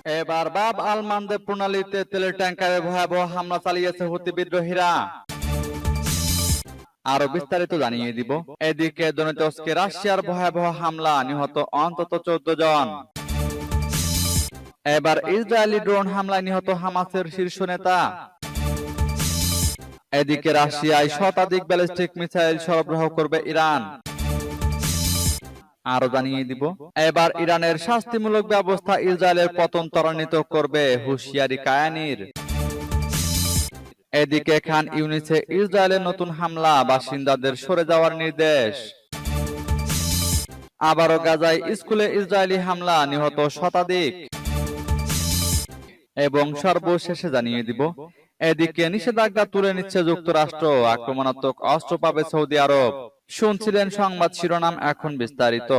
এবার বাব আল মানদেব প্রণালীতে তেলের ট্যাঙ্কারে ভয়াবহ হামলা চালিয়েছে হুতি বিদ্রোহীরা। আরো বিস্তারিত জানিয়ে দিব। এদিকে দনিতস্কে রাশিয়ার ভয়াবহ হামলা, নিহত অন্তত 14 জন। এবার ইসরায়েলি ড্রোন হামলায় নিহত হামাসের শীর্ষ নেতা। এদিকে রাশিয়ায় শতাধিক ব্যালিস্টিক মিসাইল সরবরাহ করবে ইরান। আরো জানিয়ে দিব। এবার ইরানের শাস্তিমূলক ব্যবস্থা ইসরায়েলের পতন ত্বরান্বিত করবে, হুঁশিয়ারি কায়ানির। এদিকে খান ইউনিসে ইসরায়েলের নতুন হামলা, বাসিন্দাদের সরে যাওয়ার নির্দেশ। আবারও গাজায় স্কুলে ইসরায়েলি হামলা, নিহত শতাধিক। এবং সর্বশেষে জানিয়ে দিব। এদিকে নিষেধাজ্ঞা তুলে নিচ্ছে যুক্তরাষ্ট্র, আক্রমণাত্মক অস্ত্র পাবে সৌদি আরব। শুনছিলেন সংবাদ শিরোনাম, এখন বিস্তারিত।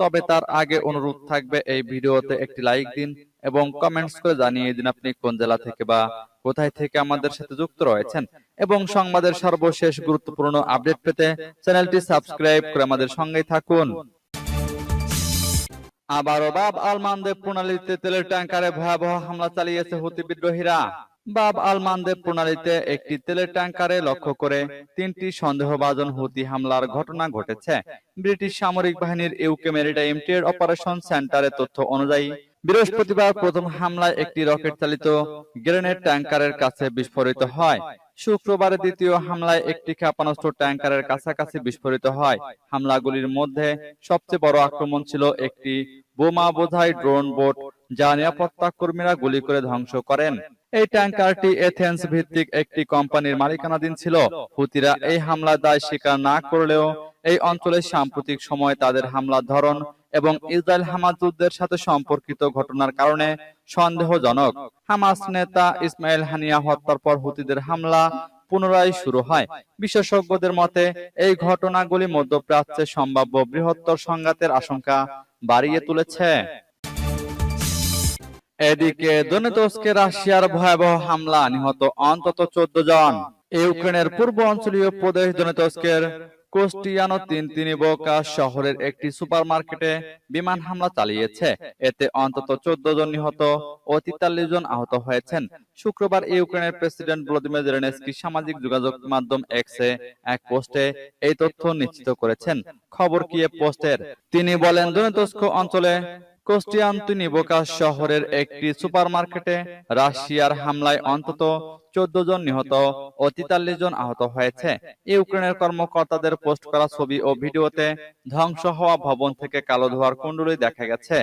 তবে তার আগে অনুরোধ থাকবে এই ভিডিওতে একটি লাইক দিন এবং কমেন্টস করে জানিয়ে দিন আপনি কোন জেলা থেকে বা কোথায় থেকে আমাদের সাথে যুক্ত রয়েছেন। এবং সংবাদের সর্বশেষ গুরুত্বপূর্ণ আপডেট পেতে চ্যানেলটি সাবস্ক্রাইব করে আমাদের সঙ্গেই থাকুন। আবারও বাব আল মানদেব প্রণালীতে তেলের ট্যাঙ্কারে ভয়াবহ হামলা চালিয়েছে হুতি বিদ্রোহীরা। বাব আল মানদেব প্রণালীতে একটি তেলের ট্যাঙ্কারে লক্ষ্য করে 3টি সন্দেহভাজন হুতি হামলার ঘটনা ঘটেছে। ব্রিটিশ সামরিক বাহিনীর ইউকে মেরিটাইম ট্রেড অপারেশন সেন্টারের তথ্য অনুযায়ী বৃহস্পতিবার প্রথম হামলায় একটি রকেট চালিত গ্রেনেড ট্যাঙ্কারের কাছে বিস্ফোরিত হয়। শুক্রবার দ্বিতীয় হামলায় একটি ক্ষেপণাস্ত্র ট্যাঙ্কারের কাছাকাছি বিস্ফোরিত হয়। হামলাগুলির মধ্যে সবচেয়ে বড় আক্রমণ ছিল একটি বোমা বোঝাই ড্রোন বোট, যা নিরাপত্তা কর্মীরা গুলি করে ধ্বংস করেন। এই ট্যাঙ্কারটি এথেন্স ভিত্তিক একটি কোম্পানির মালিকানাধীন ছিল। হুতিরা এই হামলার দায় স্বীকার না করলেও এই অঞ্চলে সাম্প্রতিক সময়ে তাদের হামলার ধরন এবং ইসরায়েল হামাস যুদ্ধের সাথে সম্পর্কিত ঘটনার কারণে সন্দেহজনক। হামাস নেতা ইসমাইল হানিয়া হত্যার পর হুতিদের হামলা পুনরায় শুরু হয়। বিশেষজ্ঞদের মতে এই ঘটনাগুলি মধ্যপ্রাচ্যে সম্ভাব্য বৃহত্তর সংঘাতের আশঙ্কা বাড়িয়ে তুলেছে। এদিকে দনিতস্কে রাশিয়ার ভয়াবহ হামলা, নিহত অন্তত 14 জন। ইউক্রেনের পূর্ব অঞ্চলীয় প্রদেশ দনিতস্কের কোস্টিয়ানো-তিনিভকা শহরের একটি সুপারমার্কেটে বিমান হামলা চালিয়েছে। এতে অন্তত 14 জন নিহত ও 43 জন আহত হয়েছেন। শুক্রবার ইউক্রেনের প্রেসিডেন্ট ভলোদিমির জেলেনস্কি সামাজিক যোগাযোগ মাধ্যম এক্সে এক পোস্টে এই তথ্য নিশ্চিত করেছেন। খবর কিয়েভ পোস্টের। তিনি বলেন, দনিতস্ক অঞ্চলে কোস্টিয়ানো-তিনিভকা শহরের একটি সুপারমার্কেটে রাশিয়ার হামলায় অন্তত 14 জন নিহত ও 43 জন আহত হয়েছে। ইউক্রেনের কর্মকর্তাদের পোস্ট করা ছবি ও ভিডিওতে ধ্বংস হওয়া ভবন থেকে কালো ধোঁয়ার কুণ্ডলী দেখা গেছে।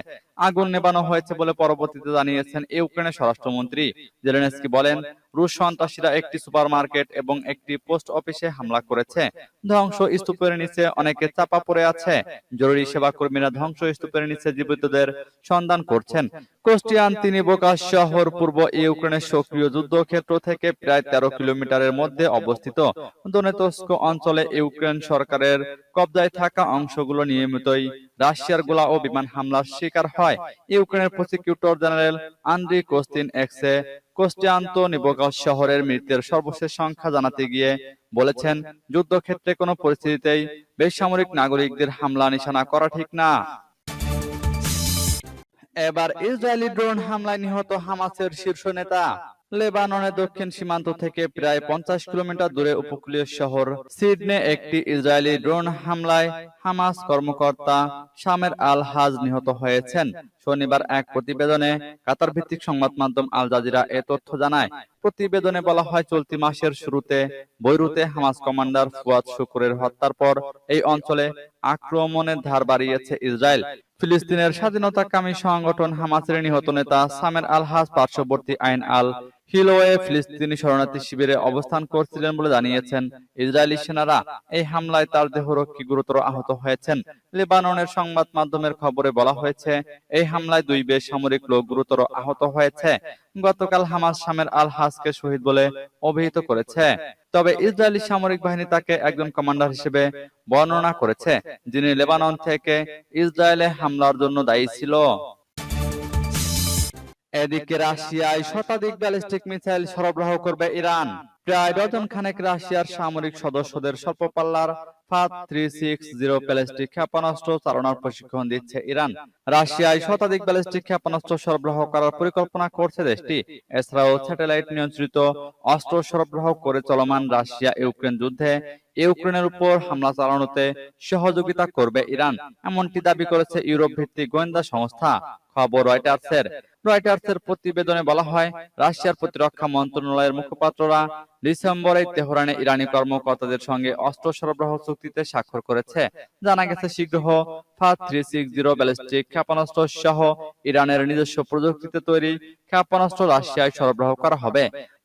আগুন নেভানো হয়েছে বলে পরবর্তীতে জানিয়েছেন ইউক্রেনের স্বরাষ্ট্রমন্ত্রী। জেলেনস্কি বলেন, রুশ সন্ত্রাসীরা একটি সুপারমার্কেট এবং একটি পোস্ট অফিসে হামলা করেছে। ধ্বংস স্তূপের নিচে অনেকে চাপা পড়ে আছে। জরুরি সেবা কর্মীরা ধ্বংস স্তূপের নিচে জীবিতদের সন্ধান করছেন। কোস্টিয়ানো-তিনিভকা শহর পূর্ব ইউক্রেনের সক্রিয় যুদ্ধক্ষেত্র থেকে প্রায় 13 কিলোমিটারের মধ্যে অবস্থিত। দনেতস্ক অঞ্চলে ইউক্রেন সরকারের কবজায় থাকা অংশগুলো নিয়মিতই রাশিয়ার গোলা ও বিমান হামলার শিকার হয়। ইউক্রেনের প্রসিকিউটর জেনারেল আন্দ্রি কোস্তিন এক্সে কোস্টিয়ানো-তিনিভকা শহরের মৃতের সর্বশেষ সংখ্যা জানাতে গিয়ে বলেছেন, যুদ্ধক্ষেত্রে কোনো পরিস্থিতিতেই বেসামরিক নাগরিকদের হামলা নিশানা করা ঠিক না। এবার ইসরায়েলি ড্রোন হামলায় নিহত হামাসের শীর্ষ নেতা। লেবাননের দক্ষিণ সীমান্ত থেকে প্রায় 50 কিলোমিটার দূরে উপকূলীয় শহর সিডনে একটি ইসরায়েলি ড্রোন হামলায় হামাস কর্মকর্তা সামের আল হাজ নিহত হয়েছেন। শনিবার এক প্রতিবেদনে কাতার ভিত্তিক সংবাদ মাধ্যম আল জাজিরা এ তথ্য জানায়। প্রতিবেদনে বলা হয়, চলতি মাসের শুরুতে বৈরুতে হামাস কমান্ডার ফুয়াদ শুকুরের হত্যার পর এই অঞ্চলে আক্রমণের ধার বাড়িয়েছে ইসরায়েল। ফিলিস্তিনের স্বাধীনতাকামী সংগঠন হামাসের নিহত নেতা সামের আল হাজ পার্শ্ববর্তী আইন আল হিলোয়ে ফিলিস্তিনি শরণার্থী শিবিরে অবস্থান করছিলেন বলে জানিয়েছেন ইসরায়েলি সেনারা। এই হামলায় তার দেহরক্ষী গুরুতর আহত হয়েছেন। লেবাননের সংবাদ মাধ্যমের খবরে বলা হয়েছে, এই হামলায় 2 বেসামরিক লোক গুরুতর আহত হয়েছে। গতকাল হামাস সামের আল হাজকে শহীদ বলে অভিহিত করেছে। তবে ইসরায়েলি সামরিক বাহিনী তাকে একজন কমান্ডার হিসেবে বর্ণনা করেছে, যিনি লেবানন থেকে ইসরায়েলে হামলার জন্য দায়ী ছিল। এদিকে রাশিয়ায় শতাধিক ব্যালিস্টিক মিসাইল সরবরাহ করবে ইরান। প্রায় ডজন খানেক রাশিয়ার সামরিক সদস্যদের স্বল্পপাল্লার ফাদ-360 ব্যালিস্টিক ক্ষেপণাস্ত্র চালানোর প্রশিক্ষণ দিচ্ছে ইরান। রাশিয়ায় শতাধিক ব্যালিস্টিক ক্ষেপণাস্ত্র সরবরাহ করার পরিকল্পনা করছে দেশটি। এছাড়াও স্যাটেলাইট নিয়ন্ত্রিত অস্ত্র সরবরাহ করে চলমান রাশিয়া ইউক্রেন যুদ্ধে ইউক্রেনের উপর হামলা চালানোতে সহযোগিতা করবে ইরান, এমনটি দাবি করেছে ইউরোপ ভিত্তিক গোয়েন্দা সংস্থা। খবর রয়টার্সের প্রতিবেদনে বলা হয়, রাশিয়ার প্রতিরক্ষা মন্ত্রণালয়ের মুখপাত্ররা ডিসেম্বরে তেহরানে ইরানি কর্মকর্তাদের সঙ্গে অস্ত্র সরবরাহ চুক্তিতে স্বাক্ষর করেছে। জানা গেছে, শীঘ্র ফাদ-360 ব্যালিস্টিক ক্ষেপণাস্ত্র সহ ইরানের নিজস্ব প্রযুক্তিতে তৈরি ক্ষেপণাস্ত্র রাশিয়ায় সরবরাহ করা হবে।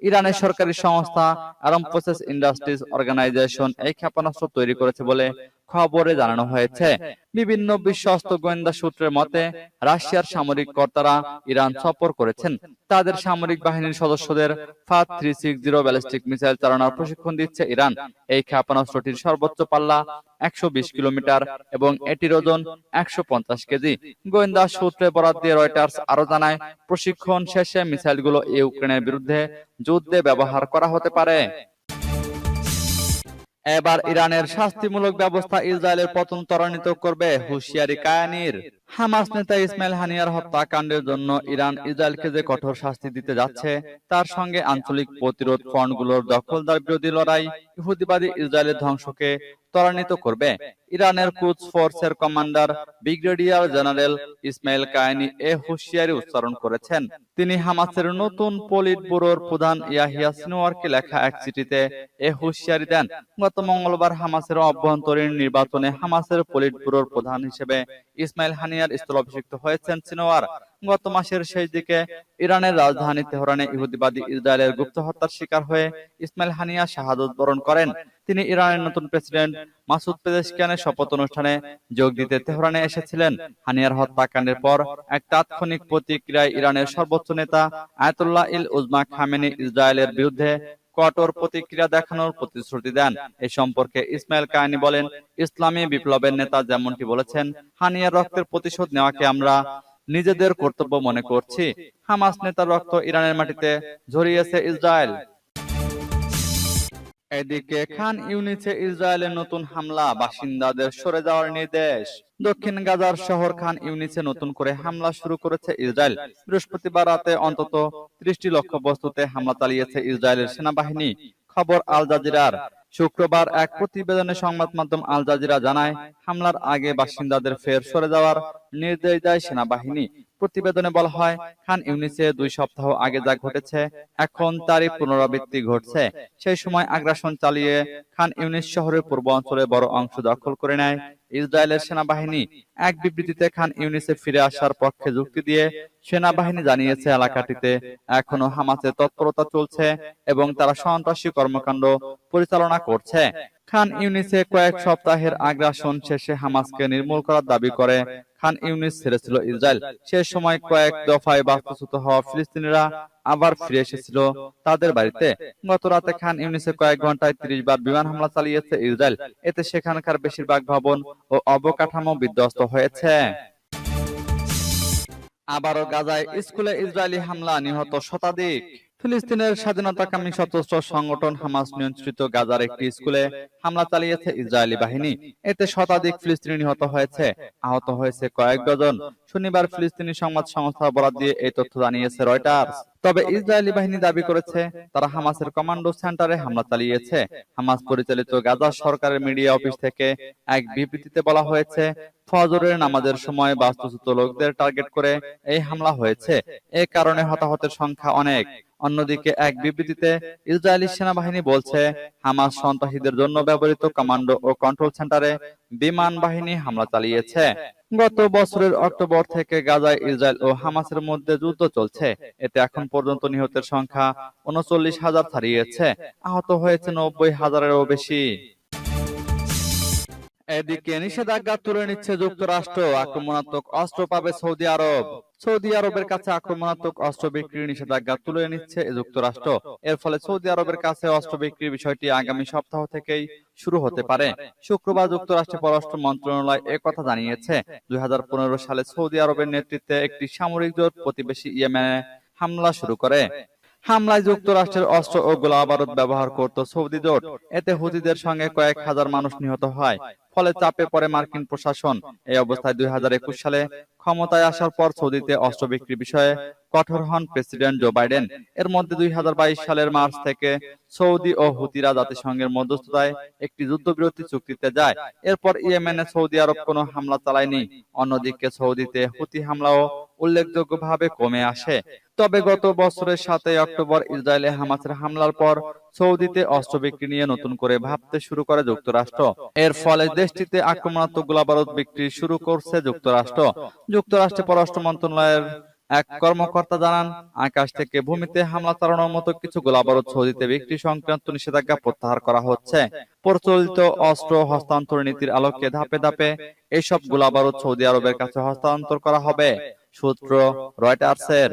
ইরানের সরকারি সংস্থা আরম প্রসেস ইন্ডাস্ট্রিজ অর্গানাইজেশন এই ক্ষেপণাস্ত্র তৈরি করেছে বলে খবরে জানানো হয়েছে। বিভিন্ন বিশ্বস্ত গোয়েন্দা সূত্রের মতে, রাশিয়ার সামরিক কর্তারা ইরান সফর করেছেন। তাদের সামরিক বাহিনীর সদস্যদের ফাদ-360 ব্যালিস্টিক মিসাইল চালানোর প্রশিক্ষণ দিচ্ছে ইরান। এই ক্ষেপণাস্ত্রটির সর্বোচ্চ পাল্লা 120 কিলোমিটার এবং এটির ওজন 150 কেজি। গোয়েন্দা সূত্রে বরাত দিয়ে রয়টার্স আরো জানায়, প্রশিক্ষণ শেষে মিসাইলগুলো ইউক্রেনের বিরুদ্ধে যুদ্ধে ব্যবহার করা হতে পারে। এবার ইরানের শাস্তিমূলক ব্যবস্থা ইসরায়েলের পতন ত্বরান্বিত করবে, হুঁশিয়ারি কায়ানির। হামাস নেতা ইসমাইল হানিয়ার হত্যাকাণ্ডের জন্য ইরান ইসরায়েলকে যে কঠোর শাস্তি দিতে যাচ্ছে, তার সঙ্গে আঞ্চলিক প্রতিরোধ ফ্রন্টগুলোর দখলদার বিরোধী লড়াই ইহুদিবাদী ইসরায়েলের ধ্বংসকে ত্বরান্বিত করবে। ইরানের কুদস ফোর্সের commander brigadier general Ismail Qaani এ হুঁশিয়ারি উচ্চারণ করেছেন। তিনি হামাসের নতুন পলিট ব্যুরোর প্রধান ইয়াহিয়া সিনওয়ারকে লেখা এক চিঠিতে এ হুঁশিয়ারি দেন। গত মঙ্গলবার হামাসের অভ্যন্তরীণ নির্বাচনে হামাসের পলিট ব্যুরোর প্রধান হিসেবে ইসমাইল হানিয়ার স্থলাভিষিক্ত হয়েছেন সিনওয়ার। গত মাসের শেষ দিকে ইরানের রাজধানী তেহরানে ইহুদিবাদী ইসরায়েলের গুপ্ত হত্যার শিকার হয়ে ইসমাইল হানিয়া শাহাদত বরণ করেন। তিনি ইরানের নতুন প্রেসিডেন্ট মাসুদ পেজেশকিয়ানের শপথ অনুষ্ঠানে যোগ দিতে তেহরানে এসেছিলেন। হানিয়ার হত্যাকাণ্ডের পর এক তাৎক্ষণিক প্রতিক্রিয়ায় ইরানের সর্বোচ্চ নেতা আয়াতুল্লাহ ইল উজমা খামেনি ইসরায়েলের বিরুদ্ধে কঠোর প্রতিক্রিয়া দেখানোর প্রতিশ্রুতি দেন। এই সম্পর্কে ইসমাইল কায়ানি বলেন, ইসলামী বিপ্লবের নেতা যেমনটি বলেছেন, হানিয়ার রক্তের প্রতিশোধ নেওয়াকে আমরা নিজেদের কর্তব্য মনে করছি। হামাস নেতার রক্ত ইরানের মাটিতে ঝরিয়েছে ইসরায়েল। এদিকে খান ইউনিসে ইসরায়েলের নতুন হামলা, বাসিন্দাদের সরে যাওয়ার নির্দেশ। দক্ষিণ গাজার শহর খান ইউনিসে নতুন করে হামলা শুরু করেছে ইসরায়েল। বৃহস্পতিবার রাতে অন্তত 30টি লক্ষ্যবস্তুতে হামলা চালিয়েছে ইসরায়েলের সেনাবাহিনী। খবর আল জাজিরার। শুক্রবার এক প্রতিবেদনে সংবাদ মাধ্যম আল জাজিরা জানায়, হামলার আগে বাসিন্দাদের ফের সরে যাওয়ার নির্দেশ দেয় সেনাবাহিনী। প্রতিবেদনে বলা হয়, খান ইউনিসে 2 সপ্তাহ আগে যা ঘটেছে, এখন তারই পুনরাবৃত্তি ঘটছে। সেই সময় আগ্রাসন চালিয়ে খান ইউনিস শহরের পূর্ব অঞ্চলে বড় অংশ দখল করে নেয় ইসরায়েলের সেনাবাহিনী। এক বিবৃতিতে খান ইউনিসে ফিরে আসার পক্ষে যুক্তি দিয়ে সেনাবাহিনী জানিয়েছে, এলাকাটিতে এখনো হামাসের তৎপরতা চলছে এবং তারা সন্ত্রাসী কর্মকাণ্ড পরিচালনা করছে। খান ইউনিসে কয়েক সপ্তাহের আগ্রাসন শেষে হামাসকে নির্মূল করার দাবি করে খান ইউনিস ছেড়েছিল ইসরায়েল। সে সময় কয়েক দফায় বাস্তুচ্যুত হওয়া ফিলিস্তিনিরা আবার ফিরে এসেছিল তাদের বাড়িতে। গত রাতে খান ইউনিসে কয়েক ঘন্টায় 30 বার বিমান হামলা চালিয়েছে ইসরায়েল। এতে সেখানকার বেশিরভাগ ভবন ও অবকাঠামো বিধ্বস্ত হয়েছে। আবারও গাজায় স্কুলে ইসরায়েলি হামলা, নিহত শতাধিক। ফিলিস্তিনের স্বাধীনতাকামী সশস্ত্র সংগঠন হামাস নিয়ন্ত্রিত গাজার একটি স্কুলে হামলা চালিয়েছে ইসরায়েলি বাহিনী। এতে শতাধিক ফিলিস্তিনি নিহত হয়েছে, আহত হয়েছে কয়েক ডজন। শনিবার ফিলিস্তিনি সংবাদ সংস্থা বরাত দিয়ে এই তথ্য জানিয়েছে রয়টার্স। তবে ইসরায়েলি বাহিনী দাবি করেছে, তারা হামাসের কমান্ডো সেন্টারে হামলা চালিয়েছে। হামাস পরিচালিত গাজা সরকারের মিডিয়া অফিস থেকে এক বিবৃতিতে বলা হয়েছে, ফজরের নামাজের সময় বাস্তুচ্যুত লোকদের টার্গেট করে এই হামলা হয়েছে। এ কারণে হতাহতের সংখ্যা অনেক। অন্যদিকে এক বিবৃতিতে ইসরায়েলি সেনাবাহিনী বলছে, হামাস সন্ত্রাসীদের জন্য ব্যবহৃত কমান্ডো ও কন্ট্রোল সেন্টারে বিমান বাহিনী হামলা চালিয়েছে। গত বছরের অক্টোবর থেকে গাজায় ইসরায়েল ও হামাসের মধ্যে যুদ্ধ চলছে। এতে এখন পর্যন্ত নিহতের সংখ্যা 39,000 ছাড়িয়েছে, আহত হয়েছে 90,000-এরও বেশি। এদিকে নিষেধাজ্ঞা তুলে নিচ্ছে যুক্তরাষ্ট্র, আক্রমণাত্মক অস্ত্র পাবে সৌদি আরব। সৌদি আরবের কাছে আক্রমণাত্মক অস্ত্র বিক্রির নিষেধাজ্ঞা তুলে নিচ্ছে যুক্তরাষ্ট্র। এর ফলে সৌদি আরবের কাছে অস্ত্র বিক্রির বিষয়টি আগামী সপ্তাহ থেকেই শুরু হতে পারে। শুক্রবার যুক্তরাষ্ট্রের পররাষ্ট্র মন্ত্রণালয় একথা জানিয়েছে। 2015 সালে সৌদি আরবের নেতৃত্বে একটি সামরিক জোট প্রতিবেশী ইয়েমেনে হামলা শুরু করে। হামলায় যুক্তরাষ্ট্রের অস্ত্র ও গোলাবারুদ ব্যবহার করত সৌদি জোট। এতে হুতিদের সঙ্গে কয়েক হাজার মানুষ নিহত হয়। ফলে চাপে পড়ে মার্কিন প্রশাসন। এই অবস্থায় 2021 সালে ক্ষমতায় আসার পর সৌদিতে অস্ত্র বিক্রি বিষয়ে কঠোর হন প্রেসিডেন্ট জো বাইডেন। এর মধ্যে 2022 সালের মার্চ থেকে সৌদি ও হুতিরা জাতিসংঘের মধ্যস্থতায় একটি যুদ্ধবিরতি চুক্তিতে যায়। এরপর ইয়েমেনে সৌদি আরব কোনো হামলা চালায়নি। অন্যদিকে সৌদিতে হুতি হামলাও উল্লেখযোগ্যভাবে কমে আসে। তবে গত বছরের 7 অক্টোবর ইসরায়েলে হামাসের হামলার পর সৌদিতে অস্ত্র বিক্রি নিয়ে নতুন করে ভাবতে শুরু করে যুক্তরাষ্ট্র। এর ফলে দেশটিতে আক্রমণাত্মক গোলাবারুদ বিক্রি শুরু করছে যুক্তরাষ্ট্র। যুক্তরাষ্ট্রের পররাষ্ট্র মন্ত্রণালয়ের এক কর্মকর্তা জানান, আকাশ থেকে ভূমিতে হামলা চালানোর মতো কিছু গোলাবারুদ সৌদিতে বিক্রি সংক্রান্ত নিষেধাজ্ঞা প্রত্যাহার করা হচ্ছে। প্রচলিত অস্ত্র হস্তান্তর নীতির আলোকে ধাপে ধাপে এইসব গোলাবারুদ সৌদি আরবের কাছে হস্তান্তর করা হবে। সূত্র রয়টার্সের।